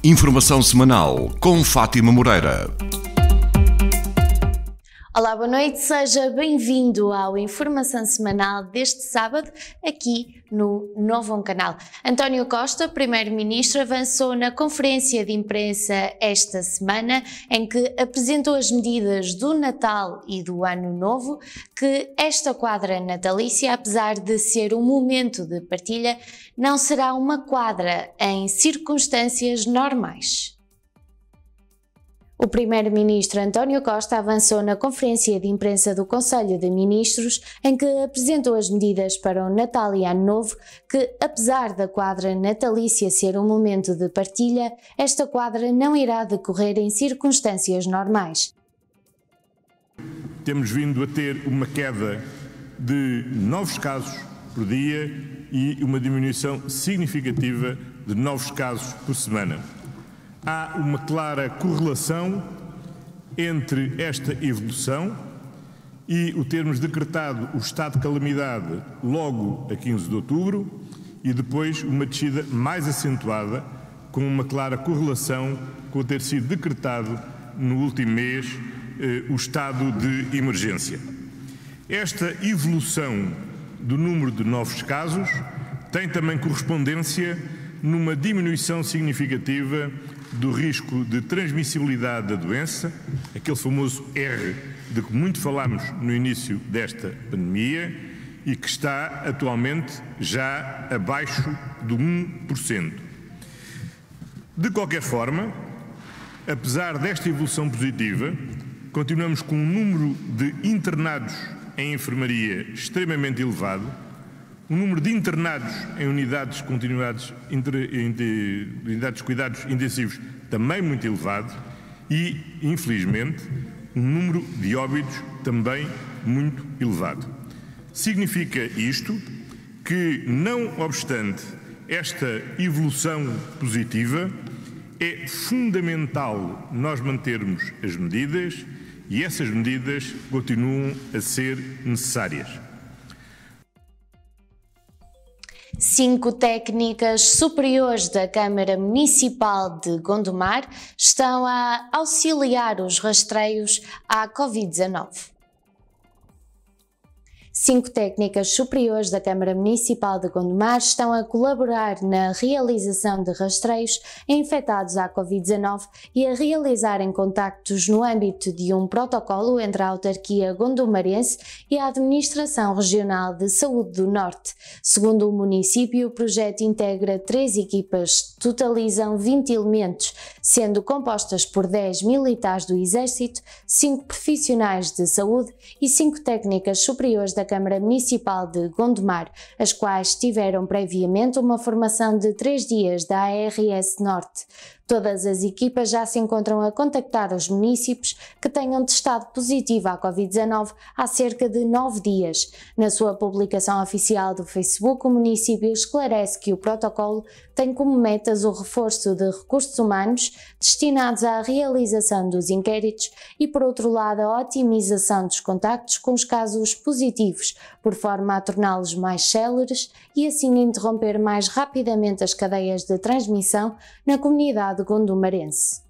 Informação semanal com Fátima Moreira. Olá, boa noite, seja bem-vindo ao Informação Semanal deste sábado, aqui no Novo Canal. António Costa, Primeiro-Ministro, avançou na conferência de imprensa esta semana, em que apresentou as medidas do Natal e do Ano Novo, que esta quadra natalícia, apesar de ser um momento de partilha, não será uma quadra em circunstâncias normais. O Primeiro-Ministro António Costa avançou na conferência de imprensa do Conselho de Ministros, em que apresentou as medidas para o Natal e Ano Novo, que, apesar da quadra natalícia ser um momento de partilha, esta quadra não irá decorrer em circunstâncias normais. Temos vindo a ter uma queda de novos casos por dia e uma diminuição significativa de novos casos por semana. Há uma clara correlação entre esta evolução e o termos decretado o estado de calamidade logo a 15 de outubro e depois uma descida mais acentuada, com uma clara correlação com o ter sido decretado no último mês o estado de emergência. Esta evolução do número de novos casos tem também correspondência numa diminuição significativa do risco de transmissibilidade da doença, aquele famoso R de que muito falámos no início desta pandemia e que está atualmente já abaixo do 1%. De qualquer forma, apesar desta evolução positiva, continuamos com um número de internados em enfermaria extremamente elevado, um número de internados em unidades continuadas, unidades de cuidados intensivos também muito elevado e, infelizmente, um número de óbitos também muito elevado. Significa isto que, não obstante esta evolução positiva, é fundamental nós mantermos as medidas e essas medidas continuam a ser necessárias. 5 técnicas superiores da Câmara Municipal de Gondomar estão a auxiliar os rastreios à Covid-19. 5 técnicas superiores da Câmara Municipal de Gondomar estão a colaborar na realização de rastreios a infectados à Covid-19 e a realizarem contactos no âmbito de um protocolo entre a autarquia gondomarense e a Administração Regional de Saúde do Norte. Segundo o município, o projeto integra 3 equipas, totalizam 20 elementos, sendo compostas por 10 militares do Exército, 5 profissionais de saúde e 5 técnicas superiores da Câmara Municipal de Gondomar, as quais tiveram previamente uma formação de 3 dias da ARS Norte. Todas as equipas já se encontram a contactar os municípios que tenham testado positivo à Covid-19 há cerca de 9 dias. Na sua publicação oficial do Facebook, o município esclarece que o protocolo tem como metas o reforço de recursos humanos destinados à realização dos inquéritos e, por outro lado, a otimização dos contactos com os casos positivos, por forma a torná-los mais céleres e assim interromper mais rapidamente as cadeias de transmissão na comunidade gondomarense.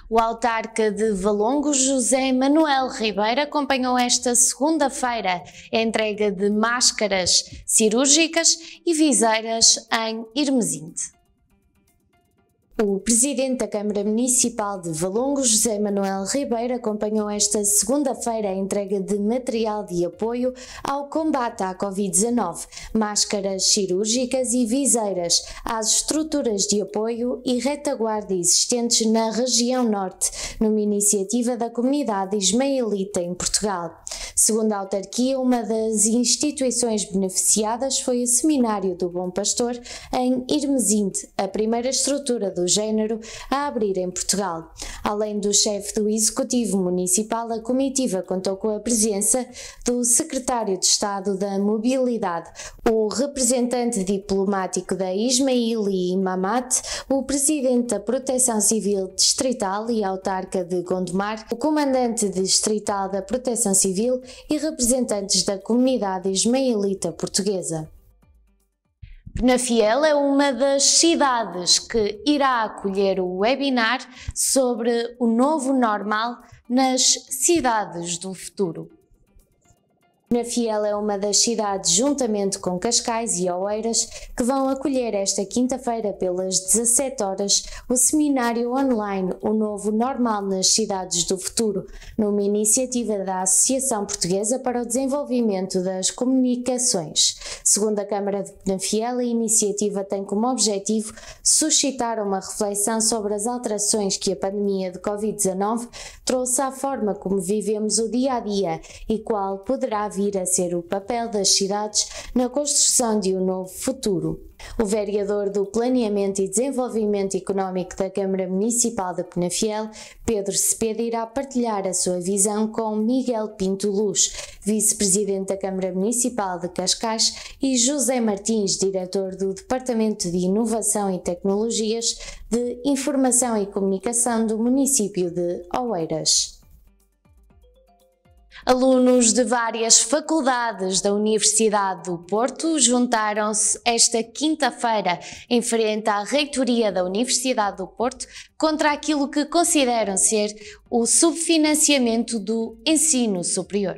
O autarca de Valongo, José Manuel Ribeiro, acompanhou esta segunda-feira a entrega de máscaras cirúrgicas e viseiras em Irmesinde. O presidente da Câmara Municipal de Valongo, José Manuel Ribeiro, acompanhou esta segunda-feira a entrega de material de apoio ao combate à Covid-19, máscaras cirúrgicas e viseiras às estruturas de apoio e retaguarda existentes na região norte, numa iniciativa da comunidade ismaelita em Portugal. Segundo a autarquia, uma das instituições beneficiadas foi o Seminário do Bom Pastor em Irmesinde, a primeira estrutura do género a abrir em Portugal. Além do chefe do Executivo Municipal, a comitiva contou com a presença do Secretário de Estado da Mobilidade, o representante diplomático da Ismaili Mamat, o Presidente da Proteção Civil Distrital e autarca de Gondomar, o Comandante Distrital da Proteção Civil e representantes da comunidade ismaelita portuguesa. Penafiel é uma das cidades que irá acolher o webinar sobre o novo normal nas cidades do futuro. Penafiel é uma das cidades, juntamente com Cascais e Oeiras, que vão acolher esta quinta-feira pelas 17 horas o seminário online O Novo Normal nas Cidades do Futuro, numa iniciativa da Associação Portuguesa para o Desenvolvimento das Comunicações. Segundo a Câmara de Penafiel, a iniciativa tem como objetivo suscitar uma reflexão sobre as alterações que a pandemia de Covid-19 trouxe à forma como vivemos o dia-a-dia e qual poderá vir a ser o papel das cidades na construção de um novo futuro. O vereador do Planeamento e Desenvolvimento Económico da Câmara Municipal de Penafiel, Pedro Cepeda, irá partilhar a sua visão com Miguel Pinto Luz, vice-presidente da Câmara Municipal de Cascais, e José Martins, diretor do Departamento de Inovação e Tecnologias de Informação e Comunicação do município de Oeiras. Alunos de várias faculdades da Universidade do Porto juntaram-se esta quinta-feira em frente à reitoria da Universidade do Porto contra aquilo que consideram ser o subfinanciamento do ensino superior.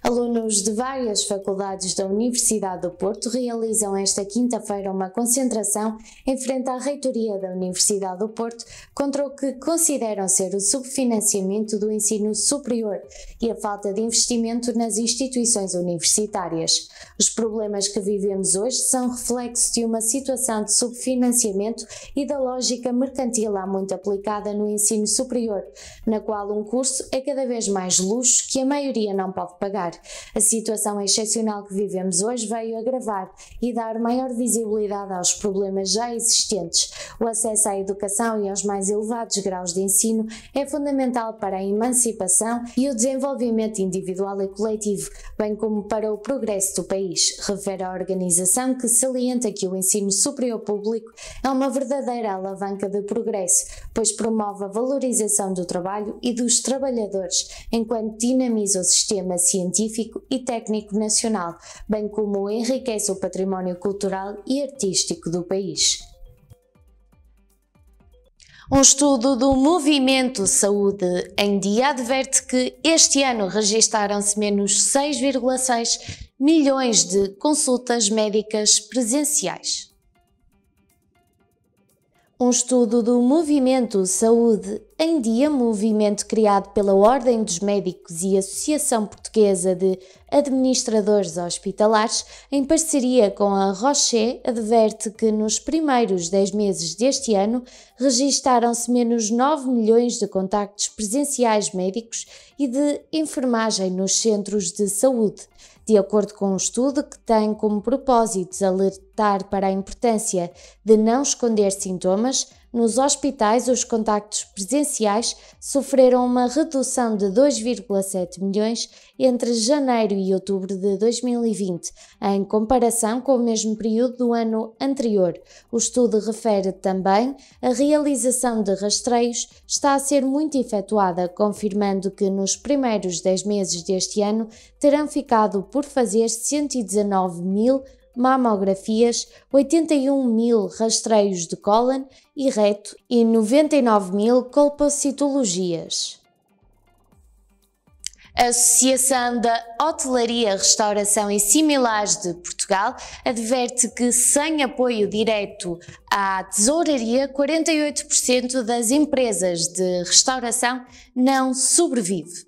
Alunos de várias faculdades da Universidade do Porto realizam esta quinta-feira uma concentração em frente à reitoria da Universidade do Porto contra o que consideram ser o subfinanciamento do ensino superior e a falta de investimento nas instituições universitárias. Os problemas que vivemos hoje são reflexo de uma situação de subfinanciamento e da lógica mercantil há muito aplicada no ensino superior, na qual um curso é cada vez mais luxo que a maioria não pode pagar. A situação excepcional que vivemos hoje veio agravar e dar maior visibilidade aos problemas já existentes. O acesso à educação e aos mais elevados graus de ensino é fundamental para a emancipação e o desenvolvimento individual e coletivo, bem como para o progresso do país, refere a organização, que salienta que o ensino superior público é uma verdadeira alavanca de progresso, pois promove a valorização do trabalho e dos trabalhadores, enquanto dinamiza o sistema científico e técnico nacional, bem como enriquece o património cultural e artístico do país. Um estudo do Movimento Saúde em Dia adverte que este ano registaram-se menos 6,6 milhões de consultas médicas presenciais. Um estudo do Movimento Saúde em Dia, movimento criado pela Ordem dos Médicos e Associação Portuguesa de Administradores Hospitalares, em parceria com a Roche, adverte que nos primeiros 10 meses deste ano registaram-se menos 9 milhões de contactos presenciais médicos e de enfermagem nos centros de saúde. De acordo com um estudo que tem como propósito alertar para a importância de não esconder sintomas, nos hospitais os contactos presenciais sofreram uma redução de 2,7 milhões entre janeiro e outubro de 2020, em comparação com o mesmo período do ano anterior. O estudo refere também a realização de rastreios está a ser muito efetuada, confirmando que nos primeiros 10 meses deste ano terão ficado por fazer 119 mil mamografias, 81 mil rastreios de cólon e reto e 99 mil colpocitologias. A Associação da Hotelaria, Restauração e Similares de Portugal adverte que, sem apoio direto à tesouraria, 48% das empresas de restauração não sobrevive.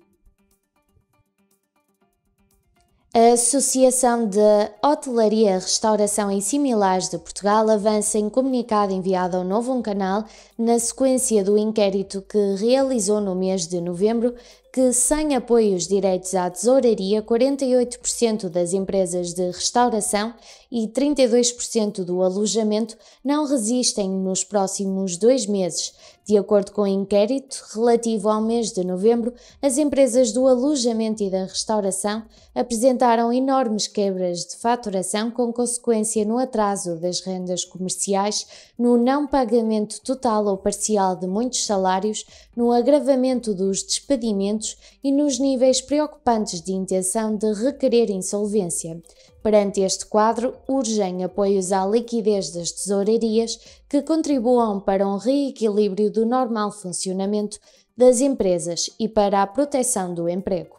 A Associação de Hotelaria, Restauração e Similares de Portugal avança em comunicado enviado ao Novo Canal na sequência do inquérito que realizou no mês de novembro que, sem apoios diretos à tesouraria, 48% das empresas de restauração e 32% do alojamento não resistem nos próximos 2 meses. De acordo com o inquérito relativo ao mês de novembro, as empresas do alojamento e da restauração apresentaram enormes quebras de faturação com consequência no atraso das rendas comerciais, no não pagamento total ou parcial de muitos salários, no agravamento dos despedimentos e nos níveis preocupantes de intenção de requerer insolvência. Perante este quadro, urgem apoios à liquidez das tesourarias que contribuam para um reequilíbrio do normal funcionamento das empresas e para a proteção do emprego.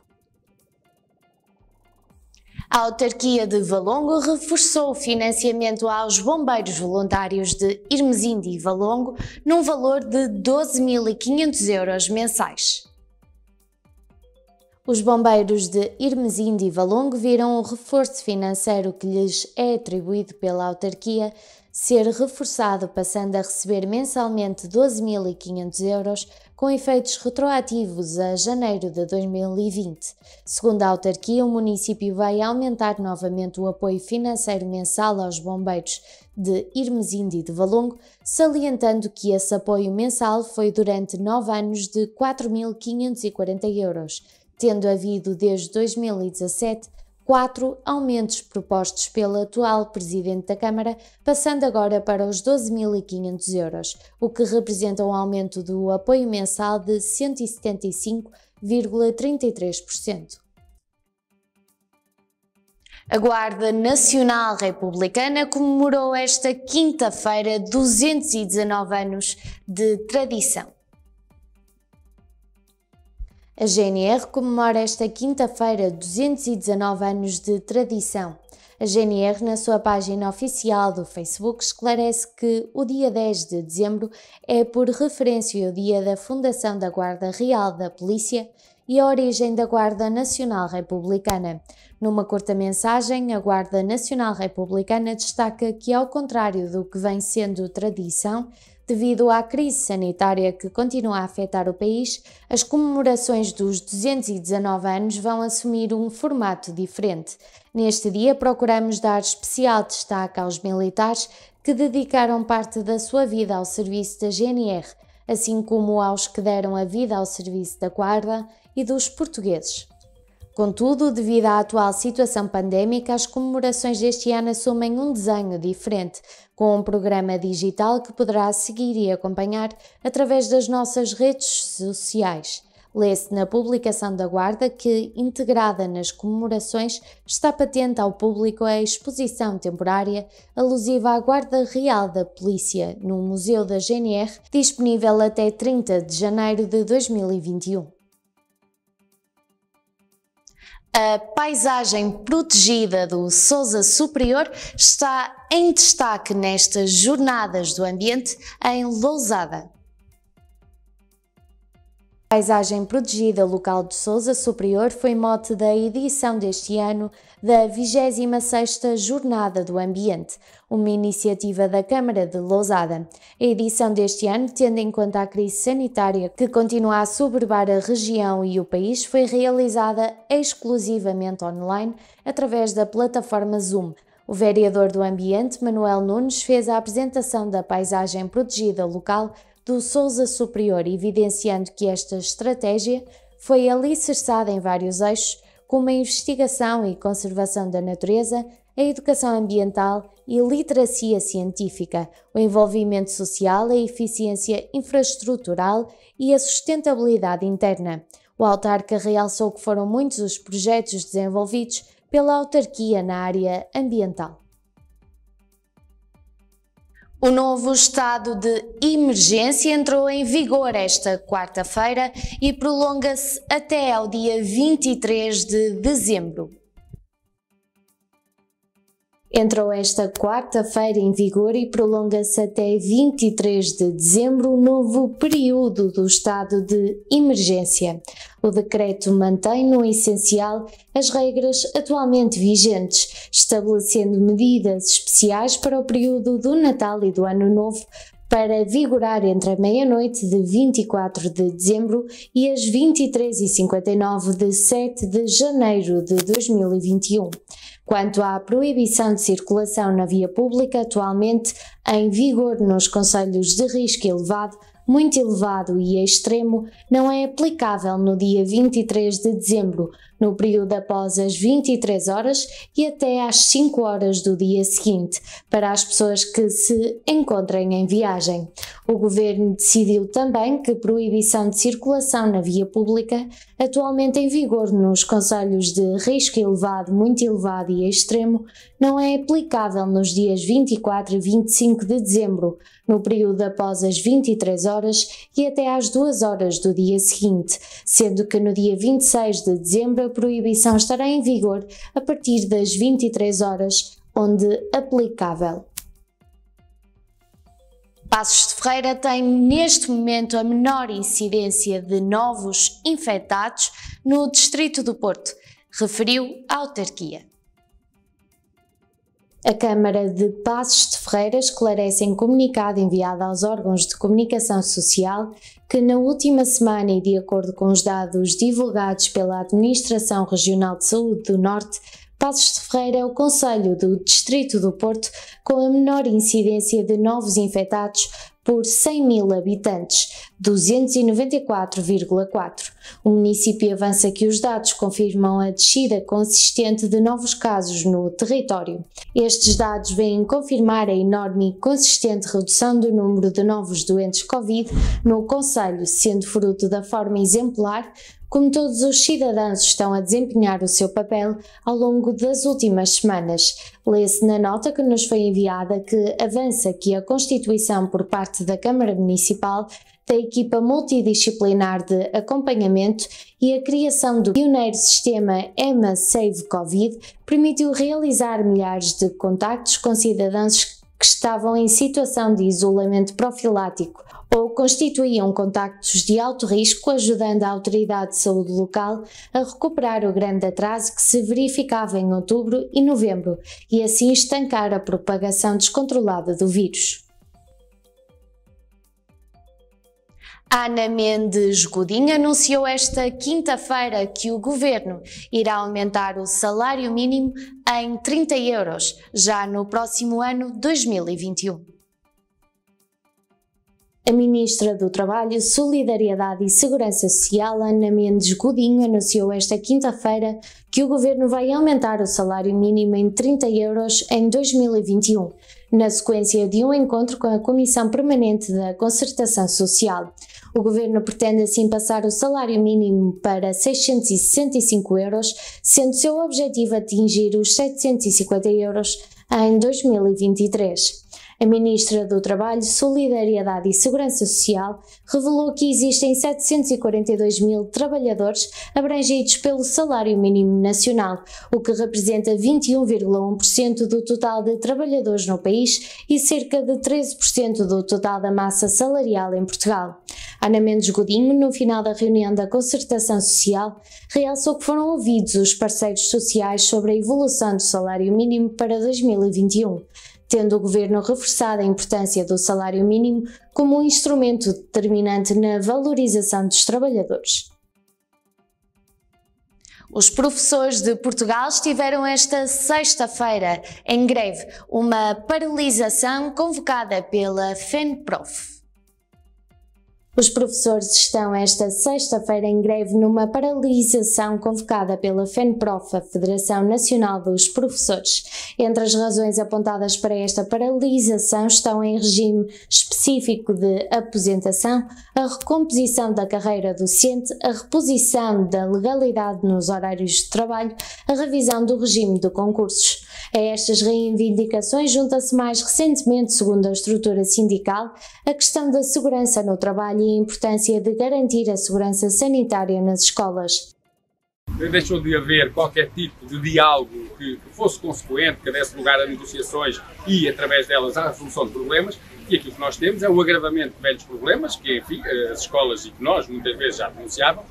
A autarquia de Valongo reforçou o financiamento aos bombeiros voluntários de Irmesinde e Valongo num valor de 12.500 € mensais. Os bombeiros de Irmesinde e Valongo viram o reforço financeiro que lhes é atribuído pela autarquia ser reforçado, passando a receber mensalmente 12.500 € com efeitos retroativos a janeiro de 2020. Segundo a autarquia, o município vai aumentar novamente o apoio financeiro mensal aos bombeiros de Irmesinde e de Valongo, salientando que esse apoio mensal foi durante 9 anos de 4.540 €, tendo havido desde 2017 quatro aumentos propostos pelo atual Presidente da Câmara, passando agora para os 12.500 €, o que representa um aumento do apoio mensal de 175,33%. A Guarda Nacional Republicana comemorou esta quinta-feira 219 anos de tradição. A GNR comemora esta quinta-feira 219 anos de tradição. A GNR, na sua página oficial do Facebook, esclarece que o dia 10 de dezembro é por referência ao dia da fundação da Guarda Real da Polícia e a origem da Guarda Nacional Republicana. Numa curta mensagem, a Guarda Nacional Republicana destaca que, ao contrário do que vem sendo tradição, devido à crise sanitária que continua a afetar o país, as comemorações dos 219 anos vão assumir um formato diferente. Neste dia, procuramos dar especial destaque aos militares que dedicaram parte da sua vida ao serviço da GNR, assim como aos que deram a vida ao serviço da Guarda e dos portugueses. Contudo, devido à atual situação pandémica, as comemorações deste ano assumem um desenho diferente, com um programa digital que poderá seguir e acompanhar através das nossas redes sociais. Lê-se na publicação da Guarda que, integrada nas comemorações, está patente ao público a exposição temporária alusiva à Guarda Real da Polícia no Museu da GNR, disponível até 30 de janeiro de 2021. A paisagem protegida do Sousa Superior está em destaque nestas Jornadas do Ambiente em Lousada. A paisagem protegida local de Sousa Superior foi mote da edição deste ano da 26ª Jornada do Ambiente, uma iniciativa da Câmara de Lousada. A edição deste ano, tendo em conta a crise sanitária que continua a assoberbar a região e o país, foi realizada exclusivamente online através da plataforma Zoom. O vereador do Ambiente, Manuel Nunes, fez a apresentação da paisagem protegida local do Sousa Superior, evidenciando que esta estratégia foi alicerçada em vários eixos, como a investigação e conservação da natureza, a educação ambiental e literacia científica, o envolvimento social, a eficiência infraestrutural e a sustentabilidade interna. O autarca realçou que foram muitos os projetos desenvolvidos pela autarquia na área ambiental. O novo estado de emergência entrou em vigor esta quarta-feira e prolonga-se até ao dia 23 de dezembro. Entrou esta quarta-feira em vigor e prolonga-se até 23 de dezembro o novo período do estado de emergência. O decreto mantém, no essencial, as regras atualmente vigentes, estabelecendo medidas especiais para o período do Natal e do Ano Novo, para vigorar entre a meia-noite de 24 de dezembro e as 23h59 de 7 de janeiro de 2021. Quanto à proibição de circulação na via pública, atualmente em vigor nos concelhos de risco elevado, muito elevado e extremo, não é aplicável no dia 23 de dezembro, no período após as 23 horas e até às 5 horas do dia seguinte, para as pessoas que se encontrem em viagem. O Governo decidiu também que a proibição de circulação na via pública atualmente em vigor nos concelhos de risco elevado, muito elevado e extremo, não é aplicável nos dias 24 e 25 de dezembro, no período após as 23 horas e até às 2 horas do dia seguinte, sendo que no dia 26 de dezembro a proibição estará em vigor a partir das 23 horas, onde aplicável. Paços de Ferreira tem neste momento a menor incidência de novos infectados no distrito do Porto, referiu a autarquia. A Câmara de Paços de Ferreira esclarece em comunicado enviado aos órgãos de comunicação social que na última semana e de acordo com os dados divulgados pela Administração Regional de Saúde do Norte, Paços de Ferreira é o concelho do distrito do Porto com a menor incidência de novos infectados por 100.000 habitantes, 294,4. O município avança que os dados confirmam a descida consistente de novos casos no território. Estes dados vêm confirmar a enorme e consistente redução do número de novos doentes Covid no concelho, sendo fruto da forma exemplar como todos os cidadãos estão a desempenhar o seu papel ao longo das últimas semanas. Lê-se na nota que nos foi enviada que avança que a constituição por parte da Câmara Municipal da equipa multidisciplinar de acompanhamento e a criação do pioneiro sistema EMA Save Covid permitiu realizar milhares de contactos com cidadãos que estavam em situação de isolamento profilático ou constituíam contactos de alto risco, ajudando a Autoridade de Saúde local a recuperar o grande atraso que se verificava em outubro e novembro e assim estancar a propagação descontrolada do vírus. Ana Mendes Godinho anunciou esta quinta-feira que o Governo irá aumentar o salário mínimo em 30 euros, já no próximo ano 2021. A Ministra do Trabalho, Solidariedade e Segurança Social, Ana Mendes Godinho, anunciou esta quinta-feira que o Governo vai aumentar o salário mínimo em 30 euros em 2021, na sequência de um encontro com a Comissão Permanente da Concertação Social. O Governo pretende assim passar o salário mínimo para 665 euros, sendo seu objetivo atingir os 750 euros em 2023. A Ministra do Trabalho, Solidariedade e Segurança Social revelou que existem 742 mil trabalhadores abrangidos pelo salário mínimo nacional, o que representa 21,1% do total de trabalhadores no país e cerca de 13% do total da massa salarial em Portugal. Ana Mendes Godinho, no final da reunião da Concertação Social, realçou que foram ouvidos os parceiros sociais sobre a evolução do salário mínimo para 2021. Tendo o Governo reforçado a importância do salário mínimo como um instrumento determinante na valorização dos trabalhadores. Os professores de Portugal estiveram esta sexta-feira em greve, uma paralisação convocada pela FENPROF. Os professores estão esta sexta-feira em greve numa paralisação convocada pela FENPROF, a Federação Nacional dos Professores. Entre as razões apontadas para esta paralisação estão em regime específico de aposentação, a recomposição da carreira docente, a reposição da legalidade nos horários de trabalho, a revisão do regime de concursos. A estas reivindicações junta-se mais recentemente, segundo a estrutura sindical, a questão da segurança no trabalho e a importância de garantir a segurança sanitária nas escolas. Deixou de haver qualquer tipo de diálogo que fosse consequente, que desse lugar a negociações e, através delas, à resolução de problemas. E aquilo que nós temos é o agravamento de velhos problemas, que, enfim, as escolas e que nós muitas vezes já denunciávamos,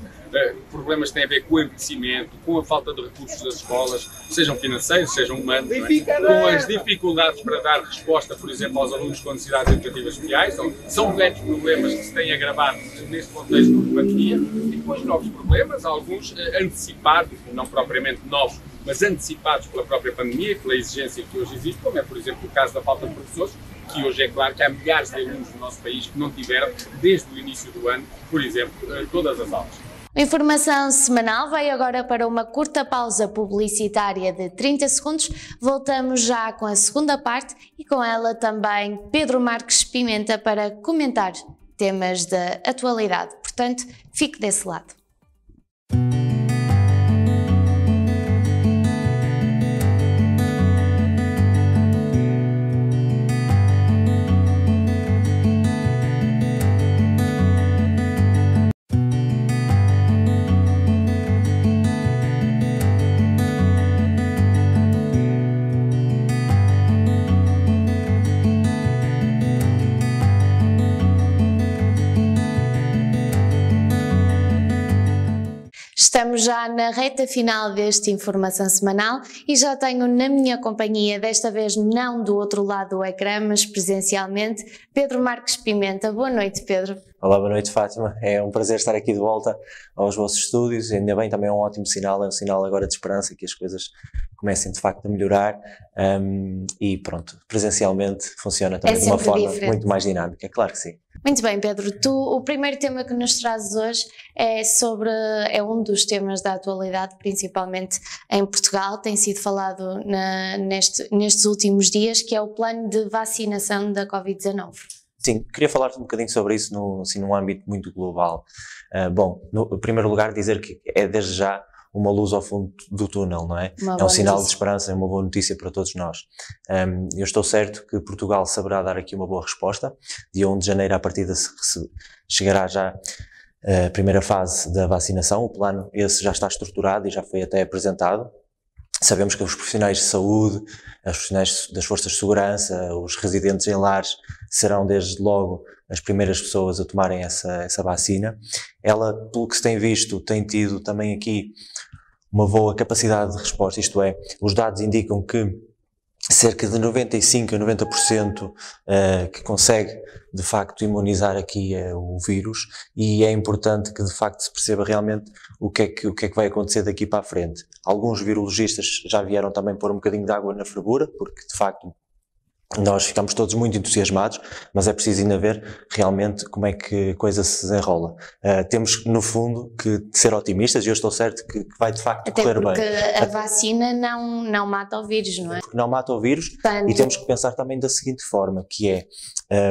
problemas que têm a ver com o envelhecimento, com a falta de recursos das escolas, sejam financeiros, sejam humanos, com as dificuldades para dar resposta, por exemplo, aos alunos com necessidades educativas especiais. São velhos problemas que se têm agravado neste contexto de pandemia e depois novos problemas, alguns antecipados, não propriamente novos, mas antecipados pela própria pandemia e pela exigência que hoje existe, como é, por exemplo, o caso da falta de professores, que hoje é claro que há milhares de alunos no nosso país que não tiveram, desde o início do ano, por exemplo, todas as aulas. A informação semanal vai agora para uma curta pausa publicitária de 30 segundos. Voltamos já com a segunda parte e com ela também Pedro Marques Pimenta para comentar temas da atualidade. Portanto, fique desse lado. Estamos já na reta final deste Informação Semanal e já tenho na minha companhia, desta vez não do outro lado do ecrã, mas presencialmente, Pedro Marques Pimenta. Boa noite, Pedro. Olá, boa noite, Fátima. É um prazer estar aqui de volta aos vossos estúdios. Ainda bem, também é um ótimo sinal, é um sinal agora de esperança que as coisas comecem de facto a melhorar e pronto, presencialmente funciona também de uma forma muito mais dinâmica, claro que sim. Muito bem, Pedro, o primeiro tema que nos trazes hoje é um dos temas da atualidade, principalmente em Portugal, tem sido falado nestes últimos dias, que é o plano de vacinação da Covid-19. Sim, queria falar um bocadinho sobre isso num âmbito muito global. Bom, em primeiro lugar dizer que é desde já uma luz ao fundo do túnel, não é? É um sinal de esperança, é uma boa notícia para todos nós. Eu estou certo que Portugal saberá dar aqui uma boa resposta. Dia 1 de janeiro, à partida, chegará já a primeira fase da vacinação. O plano esse já está estruturado e já foi até apresentado. Sabemos que os profissionais de saúde, os profissionais das forças de segurança, os residentes em lares serão desde logo as primeiras pessoas a tomarem essa vacina. Ela, pelo que se tem visto, tem tido também aqui uma boa capacidade de resposta, isto é, os dados indicam que cerca de 95% a 90% que consegue de facto imunizar aqui o vírus, e é importante que de facto se perceba realmente o que é que vai acontecer daqui para a frente. Alguns virologistas já vieram também pôr um bocadinho de água na fervura, porque de facto nós ficamos todos muito entusiasmados, mas é preciso ainda ver realmente como é que a coisa se desenrola. Temos, no fundo, que ser otimistas, e eu estou certo que vai de facto correr bem. Até porque a vacina não mata o vírus, não é? Porque não mata o vírus, e temos que pensar também da seguinte forma, que é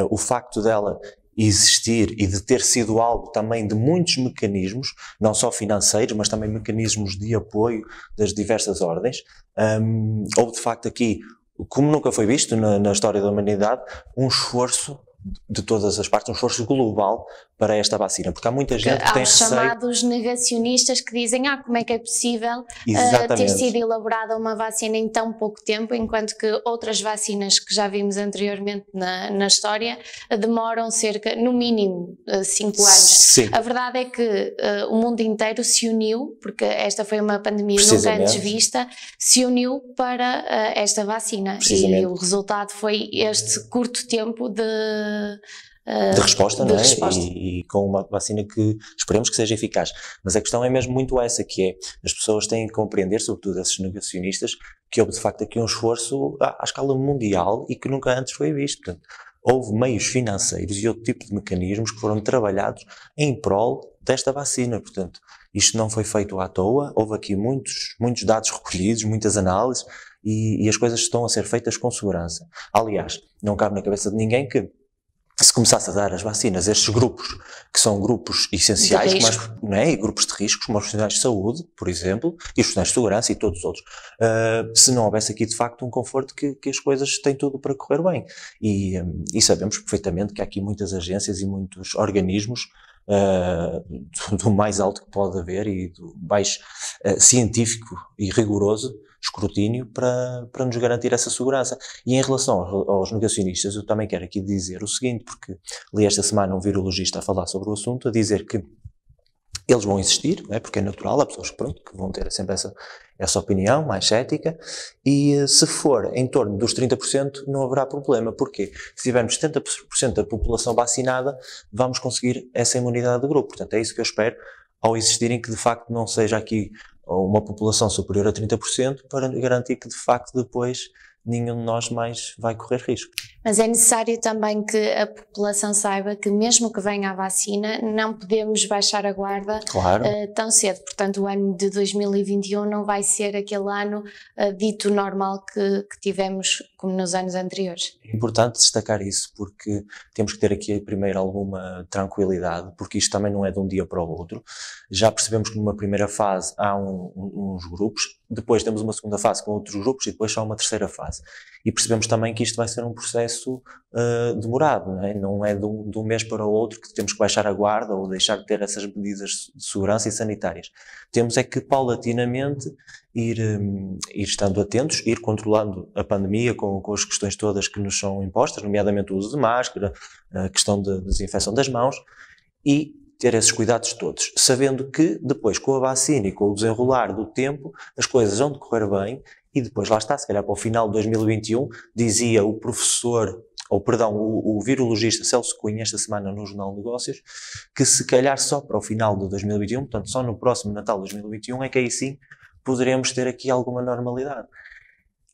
o facto dela existir e de ter sido algo também de muitos mecanismos, não só financeiros, mas também mecanismos de apoio das diversas ordens. Houve de facto aqui, como nunca foi visto na história da humanidade, um esforço de todas as partes, um esforço global para esta vacina, porque há muita gente que tem receio. Há os chamados negacionistas que dizem, como é que é possível ter sido elaborada uma vacina em tão pouco tempo, enquanto que outras vacinas que já vimos anteriormente na história demoram cerca, no mínimo, 5 anos. Sim. A verdade é que o mundo inteiro se uniu, porque esta foi uma pandemia nunca antes vista, se uniu para esta vacina, e o resultado foi este curto tempo de resposta, não é? E com uma vacina que esperemos que seja eficaz. Mas a questão é mesmo muito essa, que é, as pessoas têm que compreender, sobretudo esses negacionistas, que houve de facto aqui um esforço à escala mundial e que nunca antes foi visto. Portanto, houve meios financeiros e outro tipo de mecanismos que foram trabalhados em prol desta vacina. Portanto, isto não foi feito à toa, houve aqui muitos dados recolhidos, muitas análises, e as coisas estão a ser feitas com segurança. Aliás, não cabe na cabeça de ninguém que se começasse a dar as vacinas a estes grupos, que são grupos essenciais, e grupos de risco, como os profissionais de saúde, por exemplo, e os profissionais de segurança e todos os outros, se não houvesse aqui de facto um conforto que as coisas têm tudo para correr bem. E sabemos perfeitamente que há aqui muitas agências e muitos organismos do mais alto que pode haver e do mais científico e rigoroso escrutínio para nos garantir essa segurança. E em relação aos negacionistas, eu também quero aqui dizer o seguinte, porque li esta semana um virologista a falar sobre o assunto, a dizer que eles vão existir, não é? Porque é natural, há pessoas que vão ter sempre essa opinião mais cética, e se for em torno dos 30% não haverá problema. Porquê? Se tivermos 70% da população vacinada, vamos conseguir essa imunidade de grupo. Portanto, é isso que eu espero, ao existirem, que de facto não seja aqui uma população superior a 30%, para garantir que de facto depois nenhum de nós mais vai correr risco. Mas é necessário também que a população saiba que mesmo que venha a vacina, não podemos baixar a guarda tão cedo. Portanto, o ano de 2021 não vai ser aquele ano dito normal que tivemos como nos anos anteriores. É importante destacar isso, porque temos que ter aqui primeiro alguma tranquilidade, porque isto também não é de um dia para o outro. Já percebemos que numa primeira fase há uns grupos, depois temos uma segunda fase com outros grupos e depois só uma terceira fase. E percebemos também que isto vai ser um processo demorado, não é de um mês para o outro que temos que baixar a guarda ou deixar de ter essas medidas de segurança e sanitárias. Temos é que paulatinamente ir estando atentos, ir controlando a pandemia com as questões todas que nos são impostas, nomeadamente o uso de máscara, a questão da desinfecção das mãos, e ter esses cuidados todos, sabendo que depois com a vacina e com o desenrolar do tempo as coisas vão decorrer bem e depois lá está, se calhar para o final de 2021, dizia o professor, ou perdão, o virologista Celso Cunha esta semana no Jornal de Negócios, que se calhar só para o final de 2021, portanto só no próximo Natal de 2021 é que aí sim poderemos ter aqui alguma normalidade.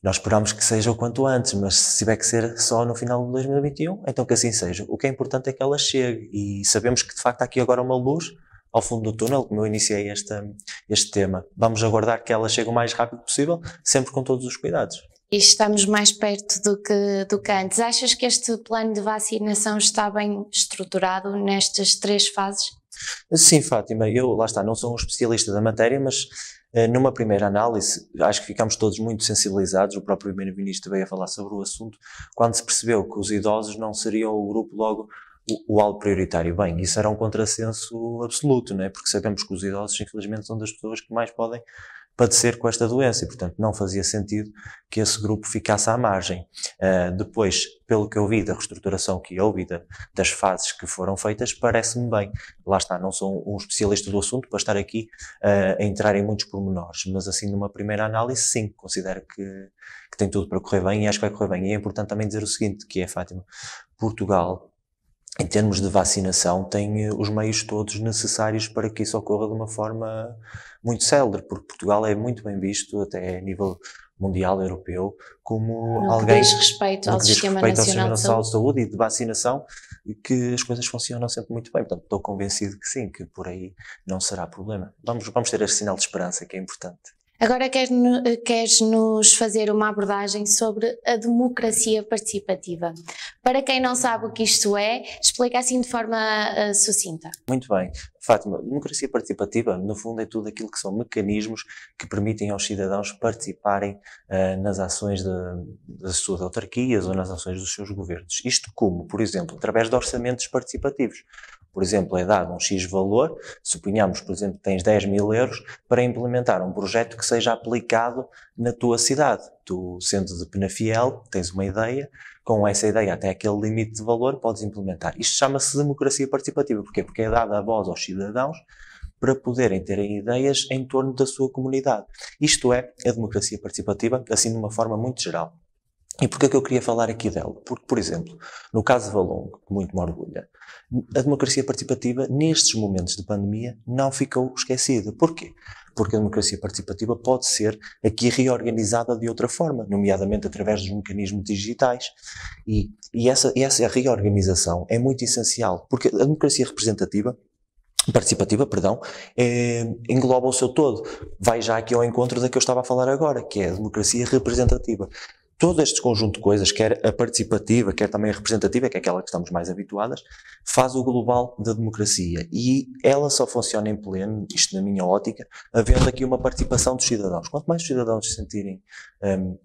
Nós esperamos que seja o quanto antes, mas se tiver que ser só no final de 2021, então que assim seja. O que é importante é que ela chegue e sabemos que de facto há aqui agora uma luz ao fundo do túnel, como eu iniciei este tema. Vamos aguardar que ela chegue o mais rápido possível, sempre com todos os cuidados. E estamos mais perto do que antes. Achas que este plano de vacinação está bem estruturado nestas 3 fases? Sim, Fátima, eu lá está, não sou um especialista da matéria, mas numa primeira análise, acho que ficamos todos muito sensibilizados, o próprio Primeiro-Ministro veio a falar sobre o assunto, quando se percebeu que os idosos não seriam o grupo logo o alvo prioritário. Bem, isso era um contrassenso absoluto, não é? Porque sabemos que os idosos, infelizmente, são das pessoas que mais podem padecer com esta doença e, portanto, não fazia sentido que esse grupo ficasse à margem. Depois, pelo que eu vi da reestruturação que houve e das fases que foram feitas, parece-me bem. Lá está, não sou um especialista do assunto para estar aqui a entrar em muitos pormenores, mas assim, numa primeira análise, sim, considero que tem tudo para correr bem e acho que vai correr bem. E é importante também dizer o seguinte, que é, Fátima, Portugal, em termos de vacinação, tem os meios todos necessários para que isso ocorra de uma forma muito célere, porque Portugal é muito bem visto, até a nível mundial, europeu, como alguém que diz respeito ao Sistema Nacional de Saúde e de vacinação, e que as coisas funcionam sempre muito bem. Portanto, estou convencido que sim, que por aí não será problema. Vamos ter esse sinal de esperança, que é importante. Agora queres-nos fazer uma abordagem sobre a democracia participativa. Para quem não sabe o que isto é, explica assim de forma sucinta. Muito bem. Fátima, democracia participativa, no fundo, é tudo aquilo que são mecanismos que permitem aos cidadãos participarem nas ações das suas autarquias ou nas ações dos seus governos. Isto como, por exemplo, através de orçamentos participativos. Por exemplo, é dado um X valor, suponhamos, por exemplo, que tens 10.000 euros para implementar um projeto que seja aplicado na tua cidade. Tu, sendo de Penafiel, tens uma ideia, com essa ideia até aquele limite de valor podes implementar. Isto chama-se democracia participativa. Porquê? Porque é dada a voz aos cidadãos para poderem terem ideias em torno da sua comunidade. Isto é a democracia participativa, assim de uma forma muito geral. E porquê é que eu queria falar aqui dela? Porque, por exemplo, no caso de Valongo, que muito me orgulha, a democracia participativa, nestes momentos de pandemia, não ficou esquecida. Porquê? Porque a democracia participativa pode ser aqui reorganizada de outra forma, nomeadamente através dos mecanismos digitais. E essa reorganização é muito essencial, porque a democracia participativa, engloba o seu todo. Vai já aqui ao encontro da que eu estava a falar agora, que é a democracia representativa. Todo este conjunto de coisas, quer a participativa, quer também a representativa, que é aquela que estamos mais habituadas, faz o global da democracia. E ela só funciona em pleno, isto na minha ótica, havendo aqui uma participação dos cidadãos. Quanto mais os cidadãos se sentirem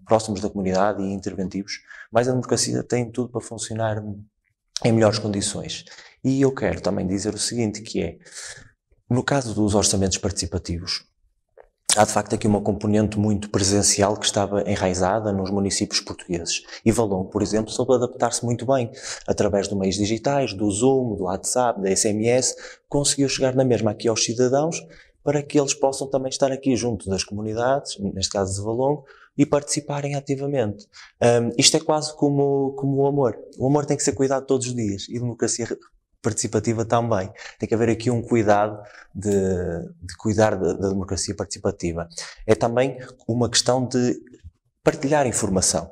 próximos da comunidade e interventivos, mais a democracia tem tudo para funcionar em melhores condições. E eu quero também dizer o seguinte, que é, no caso dos orçamentos participativos, há de facto aqui uma componente muito presencial que estava enraizada nos municípios portugueses. E Valongo, por exemplo, soube adaptar-se muito bem. Através de meios digitais, do Zoom, do WhatsApp, da SMS, conseguiu chegar na mesma aqui aos cidadãos para que eles possam também estar aqui junto das comunidades, neste caso de Valongo, e participarem ativamente. Isto é quase como o amor. O amor tem que ser cuidado todos os dias e a democracia participativa também. Tem que haver aqui um cuidado de cuidar da democracia participativa. É também uma questão de partilhar informação.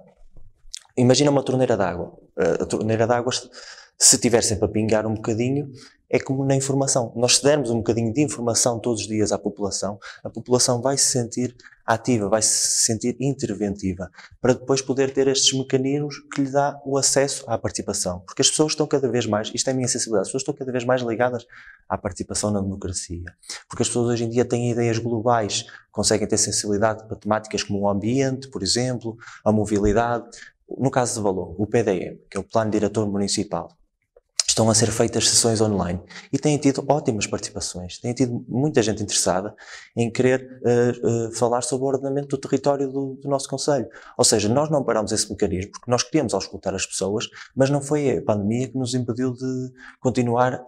Imagina uma torneira de água. A torneira de água, se estiver sempre a pingar um bocadinho, é como na informação. Nós se dermos um bocadinho de informação todos os dias à população, a população vai se sentir ativa, vai se sentir interventiva, para depois poder ter estes mecanismos que lhe dá o acesso à participação. Porque as pessoas estão cada vez mais, isto é a minha sensibilidade, as pessoas estão cada vez mais ligadas à participação na democracia. Porque as pessoas hoje em dia têm ideias globais, conseguem ter sensibilidade para temáticas como o ambiente, por exemplo, a mobilidade. No caso de Valongo, o PDM, que é o Plano Diretor Municipal, estão a ser feitas sessões online e têm tido ótimas participações, têm tido muita gente interessada em querer falar sobre o ordenamento do território do nosso concelho. Ou seja, nós não paramos esse mecanismo porque nós queríamos auscultar as pessoas, mas não foi a pandemia que nos impediu de continuar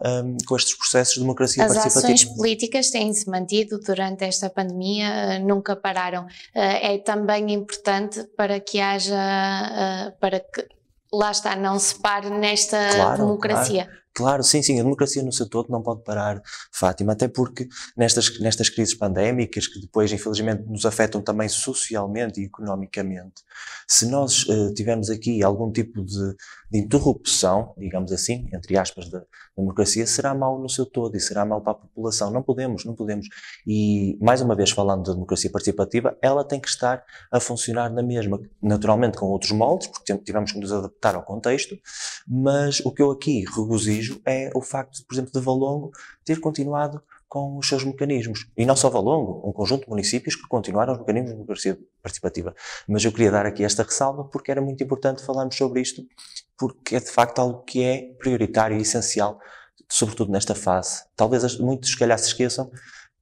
com estes processos de democracia participativa. As ações políticas têm-se mantido durante esta pandemia, nunca pararam. É também importante para que haja, para que lá está, não se pare nesta democracia. Claro, sim, a democracia no seu todo não pode parar, Fátima, até porque nestas crises pandémicas, que depois infelizmente nos afetam também socialmente e economicamente, se nós tivermos aqui algum tipo de interrupção, digamos assim, entre aspas, da democracia, será mau no seu todo e será mau para a população. Não podemos. E, mais uma vez, falando da democracia participativa, ela tem que estar a funcionar na mesma, naturalmente com outros moldes, porque tivemos que nos adaptar ao contexto, mas o que eu aqui regozijo é o facto, por exemplo, de Valongo ter continuado com os seus mecanismos. E não só Valongo, um conjunto de municípios que continuaram os mecanismos de democracia participativa. Mas eu queria dar aqui esta ressalva porque era muito importante falarmos sobre isto, porque é de facto algo que é prioritário e essencial, sobretudo nesta fase. Talvez muitos, se calhar, se esqueçam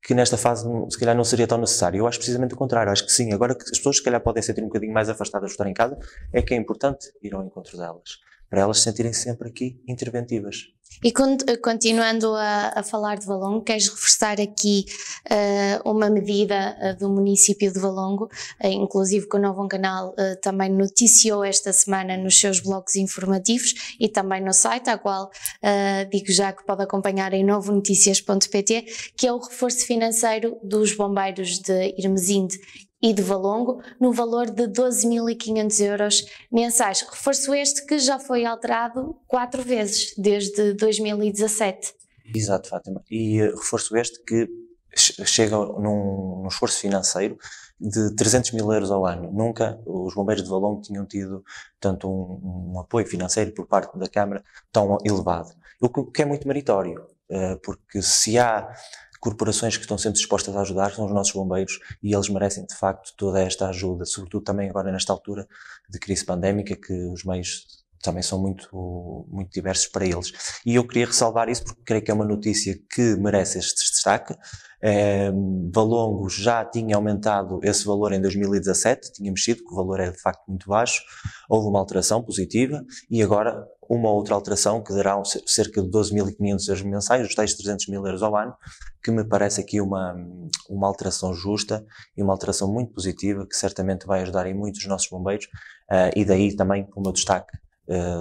que nesta fase, se calhar, não seria tão necessário. Eu acho precisamente o contrário. Acho que sim, agora que as pessoas, se calhar, podem sentir um bocadinho mais afastadas de estar em casa, é que é importante ir ao encontro delas, para elas se sentirem sempre aqui interventivas. E continuando a falar de Valongo, queres reforçar aqui uma medida do município de Valongo, inclusive que o Novo Canal também noticiou esta semana nos seus blogs informativos e também no site, a qual digo já que pode acompanhar em novonoticias.pt, que é o reforço financeiro dos bombeiros de Irmesinde e de Valongo, no valor de 12.500 euros mensais. Reforço este que já foi alterado 4 vezes, desde 2017. Exato, Fátima. E reforço este que chega num esforço financeiro de 300 mil euros ao ano. Nunca os bombeiros de Valongo tinham tido tanto um apoio financeiro por parte da Câmara tão elevado. O que é muito meritório, porque se há corporações que estão sempre dispostas a ajudar são os nossos bombeiros e eles merecem de facto toda esta ajuda, sobretudo também agora nesta altura de crise pandémica, que os meios também são muito diversos para eles. E eu queria ressalvar isso porque creio que é uma notícia que merece este destaque. Valongo já tinha aumentado esse valor em 2017, tinha mexido, que o valor é de facto muito baixo, houve uma alteração positiva e agora uma outra alteração que dará cerca de 12.500 euros mensais, os tais 300 mil euros ao ano, que me parece aqui uma alteração justa e uma alteração muito positiva, que certamente vai ajudar em muitos dos nossos bombeiros, e daí também o meu destaque,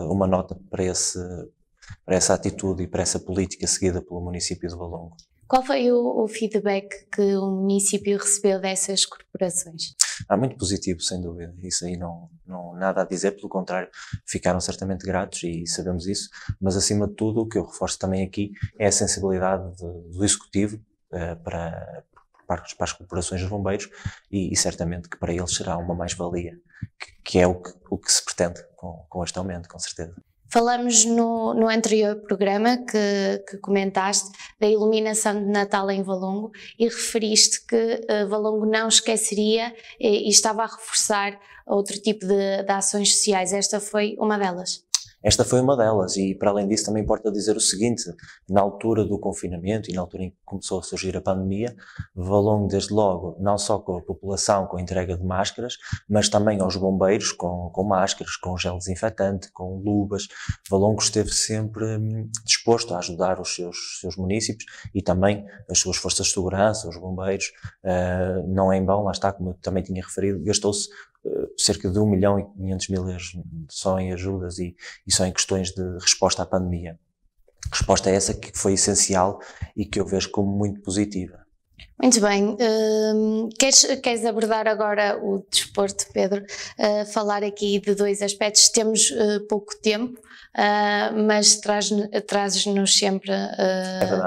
uma nota para essa atitude e para essa política seguida pelo município de Valongo. Qual foi o feedback que o município recebeu dessas corporações? Muito positivo, sem dúvida. Isso aí não nada a dizer, pelo contrário, ficaram certamente gratos e sabemos isso, mas acima de tudo o que eu reforço também aqui é a sensibilidade do Executivo para as corporações dos bombeiros e certamente que para eles será uma mais-valia, que é o que se pretende com este aumento, com certeza. Falamos no anterior programa que comentaste da iluminação de Natal em Valongo e referiste que Valongo não esqueceria e estava a reforçar outro tipo de ações sociais. Esta foi uma delas. Esta foi uma delas e, para além disso, também importa dizer o seguinte: na altura do confinamento e na altura em que começou a surgir a pandemia, Valongo, desde logo, não só com a população, com a entrega de máscaras, mas também aos bombeiros com máscaras, com gel desinfetante, com luvas. Valongo esteve sempre disposto a ajudar os seus municípios e também as suas forças de segurança, os bombeiros. Não é em vão, lá está, como eu também tinha referido, gastou-se cerca de 1.500.000 euros só em ajudas e só em questões de resposta à pandemia. Resposta a essa que foi essencial e que eu vejo como muito positiva. Muito bem. Queres abordar agora o desporto, Pedro? Falar aqui de 2 aspectos. Temos pouco tempo, mas traz-nos sempre,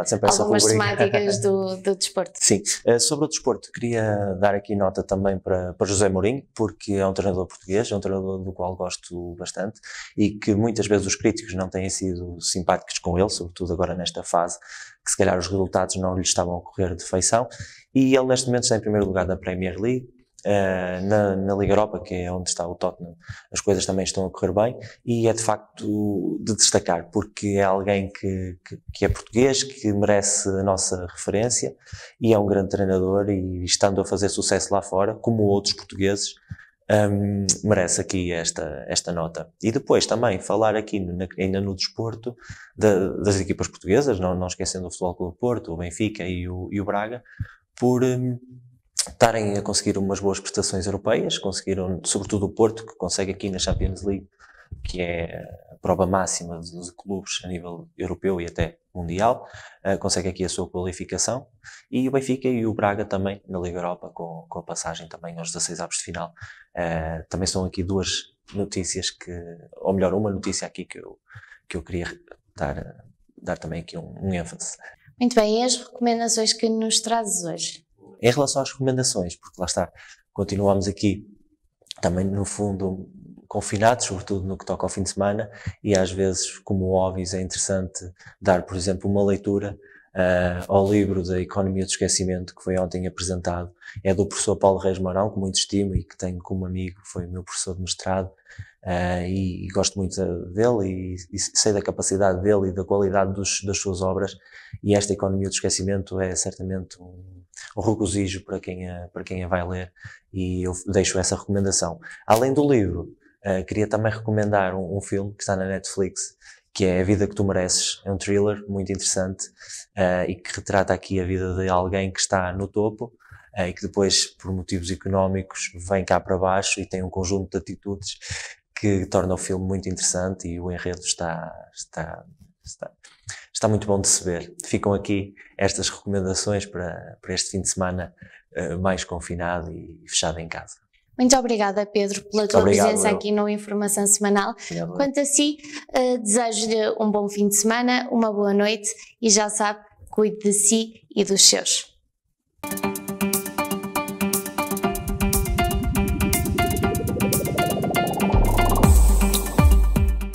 sempre algumas temáticas do desporto. Sim. Sobre o desporto, queria dar aqui nota também para José Mourinho, porque é um treinador português, é um treinador do qual gosto bastante e que muitas vezes os críticos não têm sido simpáticos com ele, sobretudo agora nesta fase, que se calhar os resultados não lhe estavam a correr de feição, e ele neste momento está em primeiro lugar da Premier League, na Liga Europa, que é onde está o Tottenham, as coisas também estão a correr bem, e é de facto de destacar, porque é alguém que é português, que merece a nossa referência, e é um grande treinador, e estando a fazer sucesso lá fora, como outros portugueses, merece aqui esta nota. E depois também falar aqui ainda no desporto das equipas portuguesas, não esquecendo o Futebol Clube do Porto, o Benfica e o Braga, por estarem a conseguir umas boas prestações europeias, conseguiram, sobretudo o Porto, que consegue aqui na Champions League, que é a prova máxima de clubes a nível europeu e até mundial, consegue aqui a sua qualificação, e o Benfica e o Braga também na Liga Europa, com a passagem também aos 16avos de final. Também são aqui duas notícias ou melhor, uma notícia aqui que eu queria dar também aqui um ênfase. Muito bem, e as recomendações que nos trazes hoje? Em relação às recomendações, porque lá está, continuamos aqui também no fundo confinados, sobretudo no que toca ao fim de semana, e às vezes, como hobbies, é interessante dar, por exemplo, uma leitura ao livro da Economia do Esquecimento, que foi ontem apresentado. É do professor Paulo Reis Mourão, que muito estimo e que tenho como amigo, foi meu professor de mestrado, e gosto muito dele e sei da capacidade dele e da qualidade das suas obras, e esta Economia do Esquecimento é certamente um regozijo para quem a vai ler, e eu deixo essa recomendação. Além do livro, queria também recomendar um filme que está na Netflix, que é A Vida que Tu Mereces. É um thriller muito interessante, e que retrata aqui a vida de alguém que está no topo, e que depois, por motivos económicos, vem cá para baixo e tem um conjunto de atitudes que torna o filme muito interessante, e o enredo está muito bom de se ver. Ficam aqui estas recomendações para este fim de semana mais confinado e fechado em casa. Muito obrigada, Pedro, pela tua presença aqui no Informação Semanal. Obrigado. Quanto a si, desejo-lhe um bom fim de semana, uma boa noite, e já sabe, cuide de si e dos seus.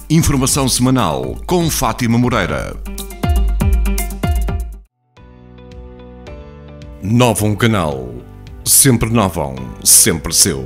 Informação semanal com Fátima Moreira. Novam Canal. Sempre novam, sempre seu.